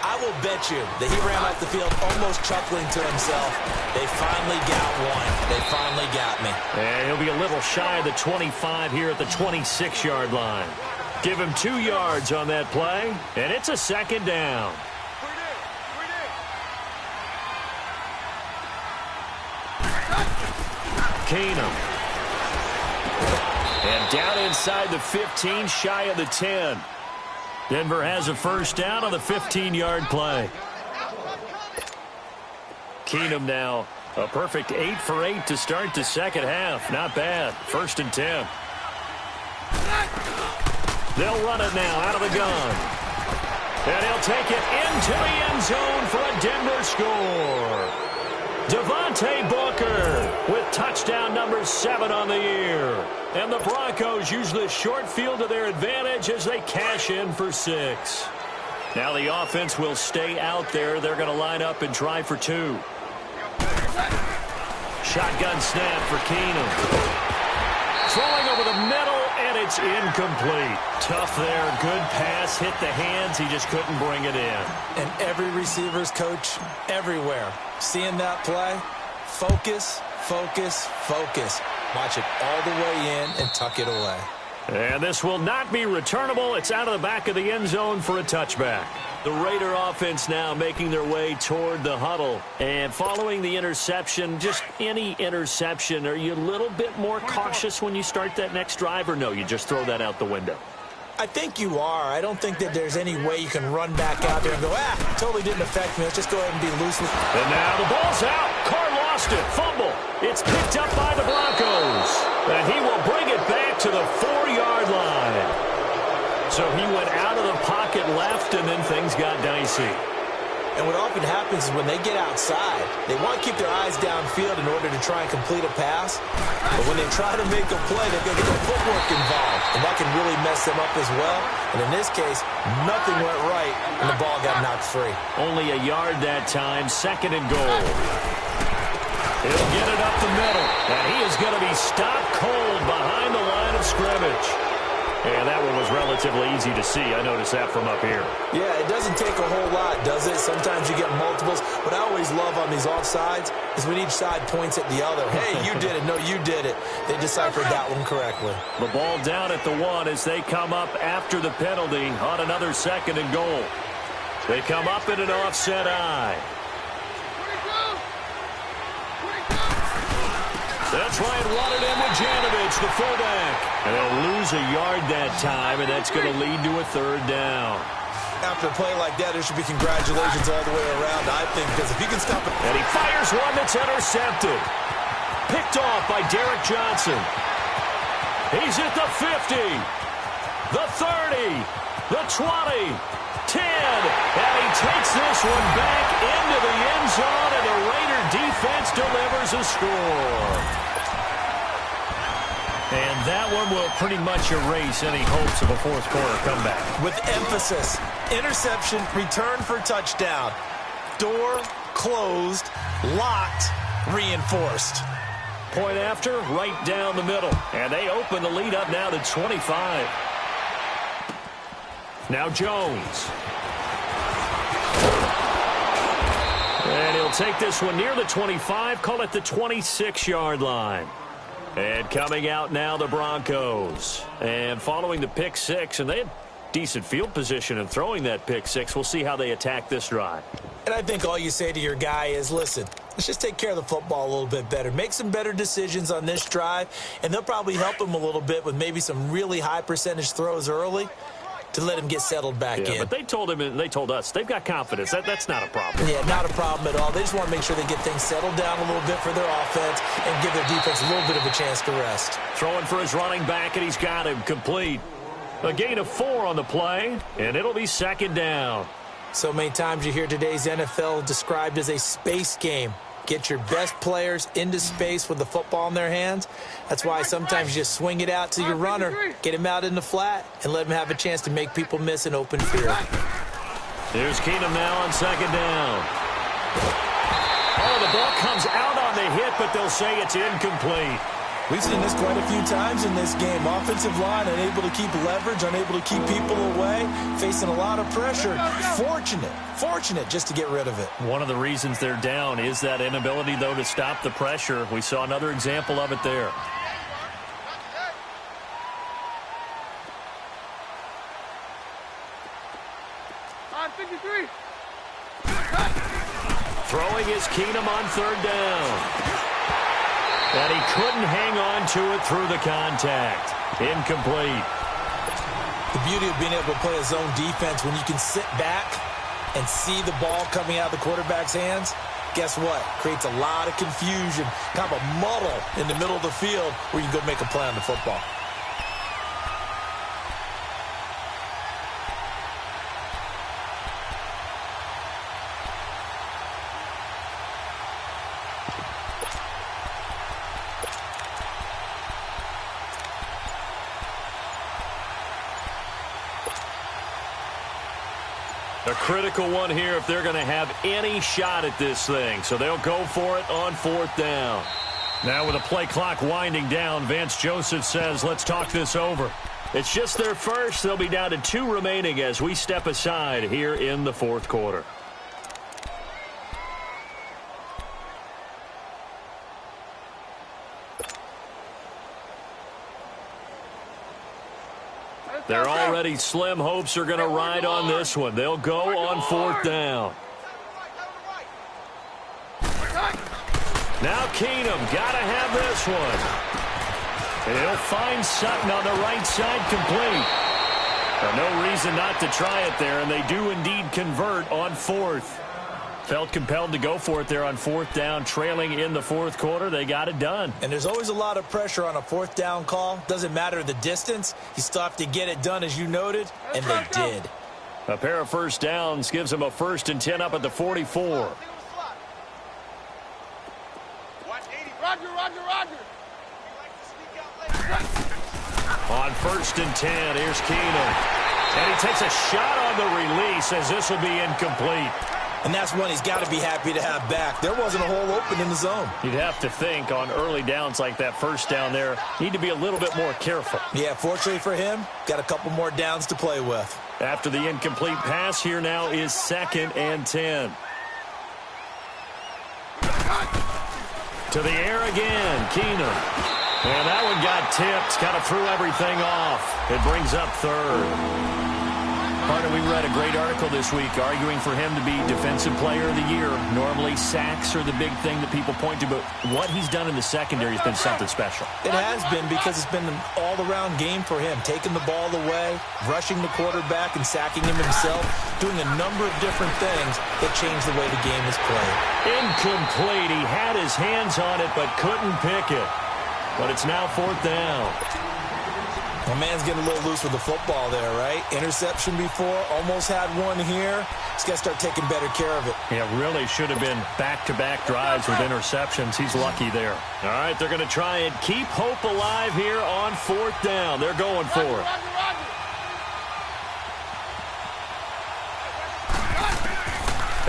Speaker 2: I will bet you that he ran off the field almost chuckling to himself. They finally got one. They finally got me.
Speaker 1: And he'll be a little shy of the 25 here at the 26-yard line. Give him 2 yards on that play, and it's a second down. Keenum. And down inside the 15, shy of the 10. Denver has a first down on the 15-yard play. Keenum now a perfect 8 for 8 to start the second half. Not bad. 1st and 10. They'll run it now out of the gun. And he'll take it into the end zone for a Denver score. Devontae Booker with touchdown number 7 on the year. And the Broncos use the short field to their advantage as they cash in for 6. Now the offense will stay out there. They're going to line up and try for 2. Shotgun snap for Keenum. Throwing over the middle, and it's incomplete. Tough there. Good pass. Hit the hands. He just couldn't bring it in.
Speaker 2: And every receiver's coach everywhere. Seeing that play, focus, focus, focus. Watch it all the way in and tuck it away.
Speaker 1: And this will not be returnable. It's out of the back of the end zone for a touchback. The Raider offense now making their way toward the huddle. And following the interception, just any interception, are you a little bit more cautious when you start that next drive, or no, you just throw that out the window?
Speaker 2: I think you are. I don't think that there's any way you can run back out there and go, totally didn't affect me. Let's just go ahead and be loose.
Speaker 1: And now the ball's out. Carr lost it. Fumble. It's picked up by the Broncos. And he will bring it back to the 4-yard line. So he went out of the pocket left, and then things got dicey.
Speaker 2: And what often happens is when they get outside, they want to keep their eyes downfield in order to try and complete a pass. But when they try to make a play, they're going to get their footwork involved, and that can really mess them up as well. And in this case, nothing went right, and the ball got knocked free.
Speaker 1: Only a yard that time, 2nd and goal. He'll get it up the middle, and he is going to be stopped cold behind the line of scrimmage. And that one was relatively easy to see. I noticed that from up here.
Speaker 2: Yeah, it doesn't take a whole lot, does it? Sometimes you get multiples. What I always love on these offsides is when each side points at the other. Hey, you did it. No, you did it. They deciphered that one correctly.
Speaker 1: The ball down at the 1 as they come up after the penalty on another 2nd and goal. They come up in an offset eye. That's right, run it in with Janovich, the fullback. And they'll lose a yard that time, and that's going to lead to a 3rd down.
Speaker 2: After a play like that, there should be congratulations all the way around, I think, because if you can stop it.
Speaker 1: And he fires one that's intercepted. Picked off by Derek Johnson. He's at the 50, the 30, the 20, 10. And he takes this one back into the end zone, and the Raider defense delivers a score. And that one will pretty much erase any hopes of a 4th quarter comeback.
Speaker 2: With emphasis, interception, return for touchdown. Door closed, locked, reinforced.
Speaker 1: Point after, right down the middle. And they open the lead up now to 25. Now Jones. And he'll take this one near the 25, call it the 26-yard line. And coming out now, the Broncos. And following the pick 6, and they had decent field position in throwing that pick 6. We'll see how they attack this drive.
Speaker 2: And I think all you say to your guy is, listen, let's just take care of the football a little bit better. Make some better decisions on this drive, and they'll probably help him a little bit with maybe some really high percentage throws early to let him get settled back in.
Speaker 1: But they told him and they told us they've got confidence. That's not a problem.
Speaker 2: Yeah, not a problem at all. They just want to make sure they get things settled down a little bit for their offense and give their defense a little bit of a chance to rest.
Speaker 1: Throwing for his running back, and he's got him complete. A gain of 4 on the play, and it'll be 2nd down.
Speaker 2: So many times you hear today's NFL described as a space game. Get your best players into space with the football in their hands. That's why sometimes you just swing it out to your runner, get him out in the flat, and let him have a chance to make people miss an open field.
Speaker 1: Here's Keenum now on 2nd down. Oh, the ball comes out on the hit, but they'll say it's incomplete.
Speaker 2: We've seen this quite a few times in this game. Offensive line unable to keep leverage, unable to keep people away, facing a lot of pressure. Fortunate just to get rid of it.
Speaker 1: One of the reasons they're down is that inability, though, to stop the pressure. We saw another example of it there. Throwing is Keenum on 3rd down. And he couldn't hang on to it through the contact. Incomplete.
Speaker 2: The beauty of being able to play a zone defense when you can sit back and see the ball coming out of the quarterback's hands, guess what? Creates a lot of confusion, kind of a muddle in the middle of the field where you can go make a play on the football.
Speaker 1: A critical one here if they're going to have any shot at this thing. So they'll go for it on 4th down. Now with the play clock winding down, Vance Joseph says, let's talk this over. It's just their first. They'll be down to 2 remaining as we step aside here in the 4th quarter. They're already slim hopes are going to ride on this one. They'll go on 4th down. Now Keenum got to have this one. And he'll find Sutton on the right side complete. No reason not to try it there, and they do indeed convert on 4th. Felt compelled to go for it there on 4th down, trailing in the 4th quarter. They got it done.
Speaker 2: And there's always a lot of pressure on a 4th down call. Doesn't matter the distance. You still have to get it done, as you noted, and they did.
Speaker 1: A pair of first downs gives him a 1st and 10 up at the 44. On 1st and 10, here's Keenum. And he takes a shot on the release as this will be incomplete.
Speaker 2: And that's one he's got to be happy to have back. There wasn't a hole open in the zone.
Speaker 1: You'd have to think on early downs like that first down there, need to be a little bit more careful.
Speaker 2: Yeah, fortunately for him, got a couple more downs to play with.
Speaker 1: After the incomplete pass, here now is 2nd and 10. To the air again, Keenum. And that one got tipped, kind of threw everything off. It brings up 3rd. Carter, we read a great article this week arguing for him to be Defensive Player of the Year. Normally, sacks are the big thing that people point to, but what he's done in the secondary has been something special.
Speaker 2: It has been because it's been an all-around game for him, taking the ball away, rushing the quarterback, and sacking him himself, doing a number of different things that change the way the game is played.
Speaker 1: Incomplete. He had his hands on it, but couldn't pick it. But it's now 4th down.
Speaker 2: My man's getting a little loose with the football there, right? Interception before, almost had one here. He's got to start taking better care of it.
Speaker 1: Yeah, really should have been back-to-back drives with interceptions. He's lucky there. All right, they're going to try and keep hope alive here on 4th down. They're going for it.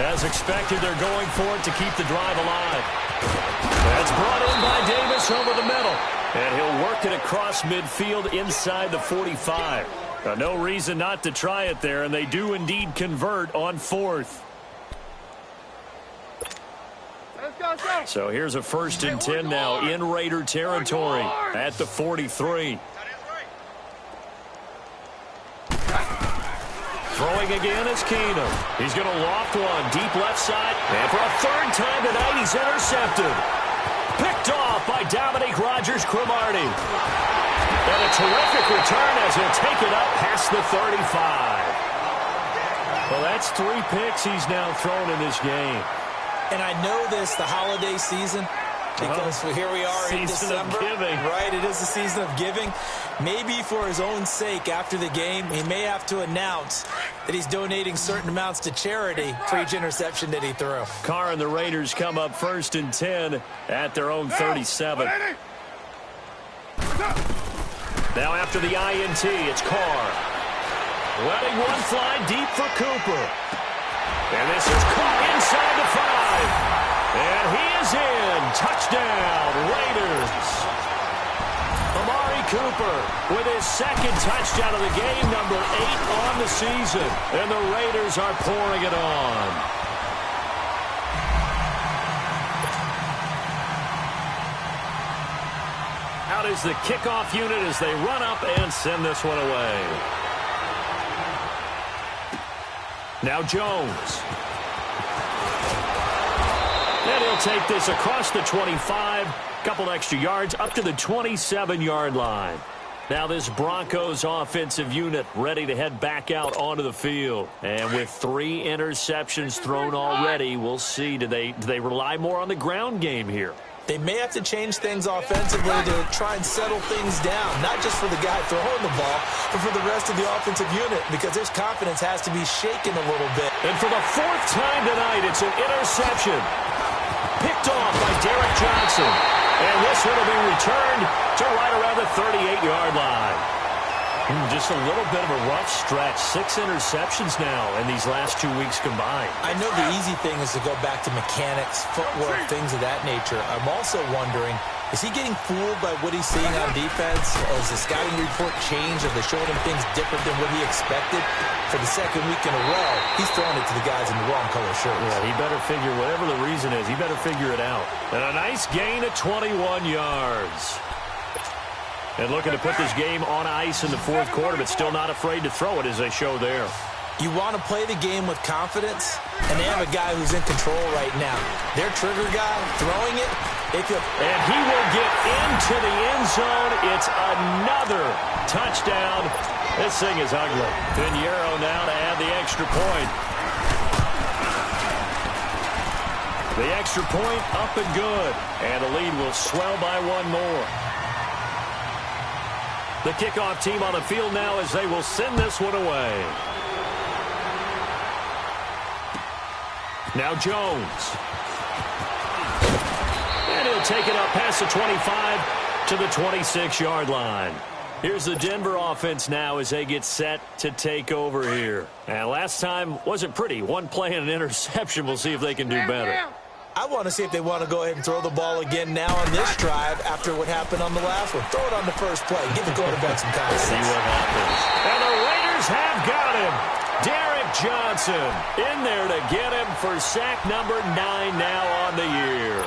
Speaker 1: As expected, they're going for it to keep the drive alive. That's brought in by Davis over the middle. And he'll work it across midfield inside the 45. No reason not to try it there, and they do indeed convert on 4th. So here's a 1st and 10 now in Raider territory at the 43. Throwing again is Keenum. He's going to loft one deep left side. And for a 3rd time tonight, he's intercepted. Picked off by Dominique Rodgers-Cromartie. And a terrific return as he'll take it up past the 35. Well, that's 3 picks he's now thrown in this game.
Speaker 2: And I know this, the holiday season, because here we are in December.
Speaker 1: Season of giving.
Speaker 2: Right, it is the season of giving. Maybe for his own sake, after the game, he may have to announce that he's donating certain amounts to charity for each interception that he threw.
Speaker 1: Carr and the Raiders come up 1st and 10 at their own 37. Now after the INT, it's Carr. Letting one fly deep for Cooper. And this is caught inside the 5. And he is in. Touchdown, Raiders. Amari Cooper with his 2nd touchdown of the game, number 8 on the season. And the Raiders are pouring it on. Out is the kickoff unit as they run up and send this one away. Now Jones. And he'll take this across the 25. Couple extra yards up to the 27-yard line. Now this Broncos offensive unit ready to head back out onto the field. And with 3 interceptions thrown already, we'll see. Do they rely more on the ground game here?
Speaker 2: They may have to change things offensively to try and settle things down, not just for the guy throwing the ball, but for the rest of the offensive unit, because their confidence has to be shaken a little bit.
Speaker 1: And for the 4th time tonight, it's an interception. Picked off by Derek Johnson. And this one will be returned to right around the 38-yard line. Just a little bit of a rough stretch. 6 interceptions now in these last 2 weeks combined.
Speaker 2: I know the easy thing is to go back to mechanics, footwork, things of that nature. I'm also wondering, is he getting fooled by what he's seeing on defense? Has the scouting report changed? Have they shown him things different than what he expected? For the 2nd week in a row, he's throwing it to the guys in the wrong color shirts.
Speaker 1: Yeah, he better figure, whatever the reason is, he better figure it out. And a nice gain of 21 yards. And looking to put this game on ice in the 4th quarter, but still not afraid to throw it as they show there.
Speaker 2: You want to play the game with confidence, and they have a guy who's in control right now. Their trigger guy throwing it.
Speaker 1: And he will get into the end zone. It's another touchdown. This thing is ugly. Pinheiro now to add the extra point. The extra point up and good. And the lead will swell by 1 more. The kickoff team on the field now as they will send this one away. Now Jones. And he'll take it up past the 25 to the 26-yard line. Here's the Denver offense now as they get set to take over here. And last time wasn't pretty. One play and an interception. We'll see if they can do better.
Speaker 2: I want to see if they want to go ahead and throw the ball again now on this drive after what happened on the last one. Throw it on the first play. Give the quarterback some confidence.
Speaker 1: See what happens. And the Raiders have got him. Derek Johnson in there to get him for sack number 9 now on the year.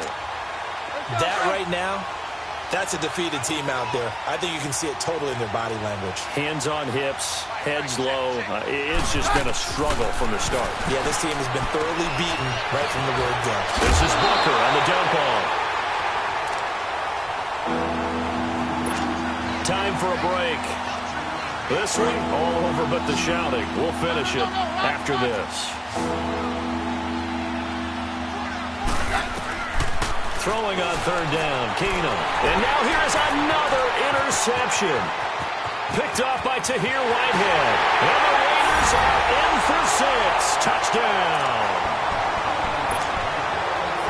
Speaker 2: That right now, that's a defeated team out there. I think you can see it totally in their body language.
Speaker 1: Hands on hips, heads low. It's just been a struggle from the start.
Speaker 2: Yeah, this team has been thoroughly beaten right from the word go.
Speaker 1: This is Booker on the dump off. Time for a break. This one, all over but the shouting. We'll finish it after this. Throwing on third down, Keenum. And now here is another interception. Picked off by Tahir Whitehead. And the Raiders are in for 6. Touchdown.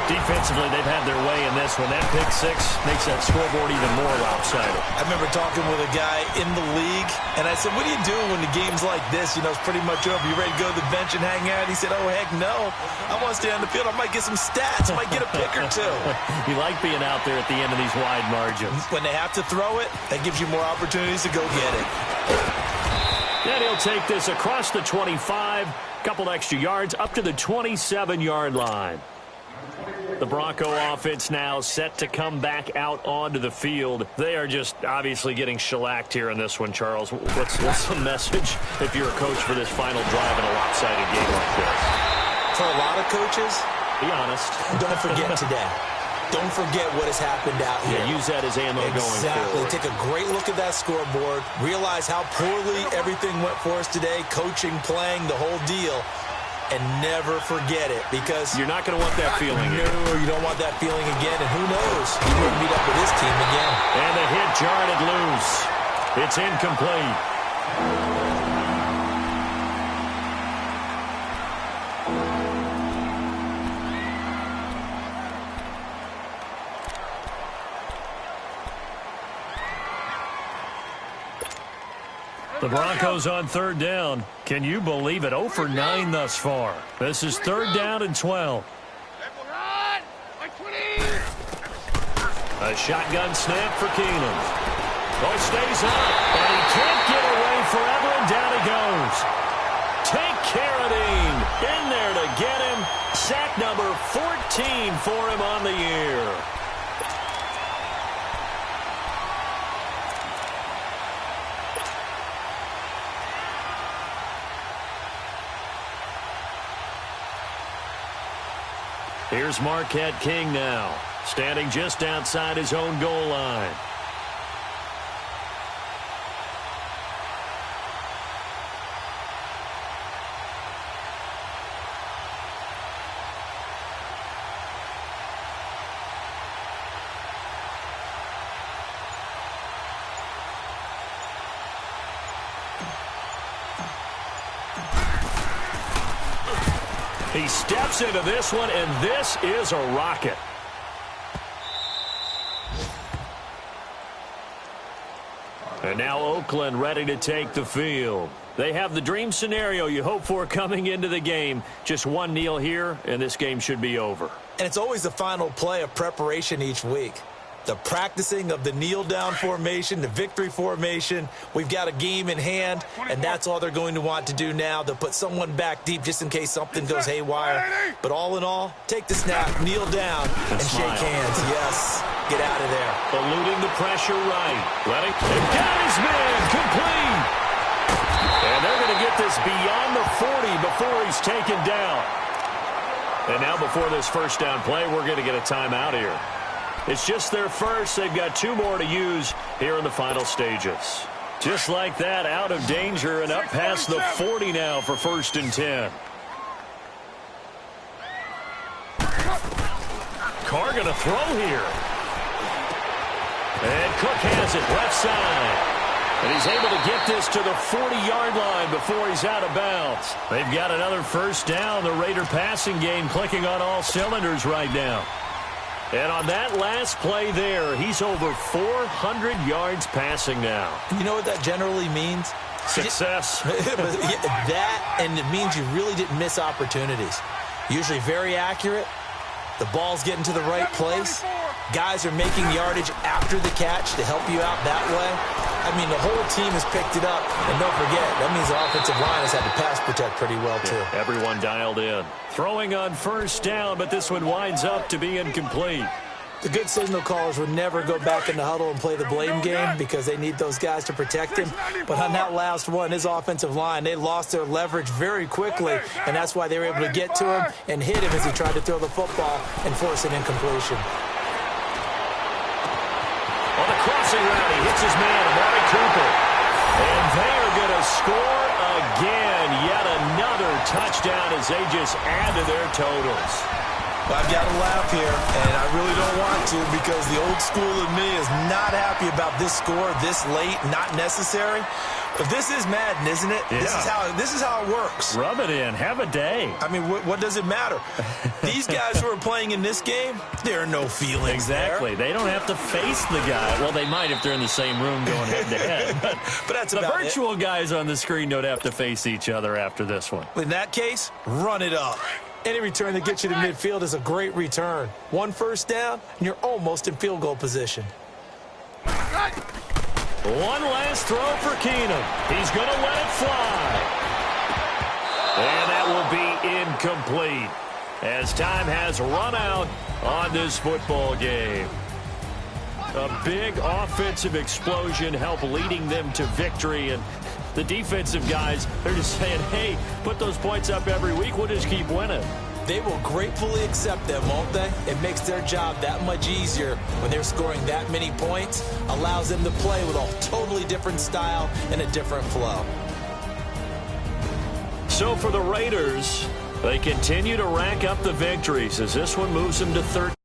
Speaker 1: Defensively, they've had their way in this one. That pick 6 makes that scoreboard even more lopsided.
Speaker 2: I remember talking with a guy in the league, and I said, what do you do when the game's like this? You know, it's pretty much over. You ready to go to the bench and hang out? He said, oh, heck no. I want to stay on the field. I might get some stats. I might get a pick or two.
Speaker 1: You like being out there at the end of these wide margins.
Speaker 2: When they have to throw it, that gives you more opportunities to go get it.
Speaker 1: And he'll take this across the 25, couple extra yards, up to the 27-yard line. The Bronco offense now set to come back out onto the field. They are just obviously getting shellacked here in this one, Charles. What's the message if you're a coach for this final drive in a lopsided game like this?
Speaker 2: For a lot of coaches,
Speaker 1: be honest.
Speaker 2: Don't forget today. Don't forget what has happened out here.
Speaker 1: Yeah, use that as ammo going forward.
Speaker 2: Take a great look at that scoreboard. Realize how poorly everything went for us today. Coaching, playing, the whole deal. And never forget it, because
Speaker 1: you're not going to want that feeling again.
Speaker 2: No, you don't want that feeling again, and who knows? You wouldn't meet up with this team again.
Speaker 1: And the hit jarred it loose. It's incomplete. The Broncos on third down. Can you believe it? 0 for 9 thus far. This is third down and 12. A shotgun snap for Keenum. Oh, stays up, and he can't get away forever, and down he goes. Take Carradine in there to get him. Sack number 14 for him on the year. Here's Marquette King now, standing just outside his own goal line. He steps into this one, and this is a rocket. And now Oakland ready to take the field. They have the dream scenario you hope for coming into the game. Just one kneel here, and this game should be over.
Speaker 2: And it's always the final play of preparation each week. The practicing of the kneel-down formation, the victory formation. We've got a game in hand, and that's all they're going to want to do now. They'll put someone back deep just in case something goes haywire. But all in all, take the snap, kneel down, and shake hands. Yes, get out of there.
Speaker 1: Eluding the pressure right. Letting and got his man complete. And they're going to get this beyond the 40 before he's taken down. And now before this first down play, we're going to get a timeout here. It's just their first. They've got 2 more to use here in the final stages. Just like that, out of danger and up past the 40 now for 1st and 10. Carr going to throw here. And Cook has it left side. And he's able to get this to the 40-yard line before he's out of bounds. They've got another first down. The Raider passing game clicking on all cylinders right now. And on that last play there, he's over 400 yards passing now.
Speaker 2: You know what that generally means?
Speaker 1: Success.
Speaker 2: That, and it means you really didn't miss opportunities. Usually very accurate. The ball's getting to the right place. Guys are making yardage after the catch to help you out that way. I mean, the whole team has picked it up. And don't forget, that means the offensive line has had to pass protect pretty well, too.
Speaker 1: Yeah, everyone dialed in. Throwing on first down, but this one winds up to be incomplete.
Speaker 2: The good signal callers would never go back in the huddle and play the blame game because they need those guys to protect him. But on that last one, his offensive line, they lost their leverage very quickly, and that's why they were able to get to him and hit him as he tried to throw the football and force an incompletion.
Speaker 1: On the crossing route, he hits his man, Amari Cooper. And they're going to score again. Yet another touchdown as they just add to their totals.
Speaker 2: I've got to laugh here, and I really don't want to because the old school in me is not happy about this score this late, not necessary. But this is Madden, isn't it?
Speaker 1: Yeah.
Speaker 2: This is how it works.
Speaker 1: Rub it in. Have a day.
Speaker 2: I mean, what does it matter? These guys who are playing in this game, there are no feelings
Speaker 1: Exactly.
Speaker 2: there.
Speaker 1: They don't have to face the guy. Well, they might if they're in the same room going head-to-head. But
Speaker 2: that's
Speaker 1: the
Speaker 2: about
Speaker 1: virtual guys on the screen don't have to face each other after this one.
Speaker 2: In that case, run it up. Any return that gets you to midfield is a great return. One first down, and you're almost in field goal position.
Speaker 1: One last throw for Keenum. He's going to let it fly. And that will be incomplete as time has run out on this football game. A big offensive explosion helped leading them to victory, and the defensive guys, they're just saying, hey, put those points up every week. We'll just keep winning.
Speaker 2: They will gratefully accept them, won't they? It makes their job that much easier when they're scoring that many points. Allows them to play with a totally different style and a different flow. So for the Raiders, they continue to rack up the victories as this one moves them to 13.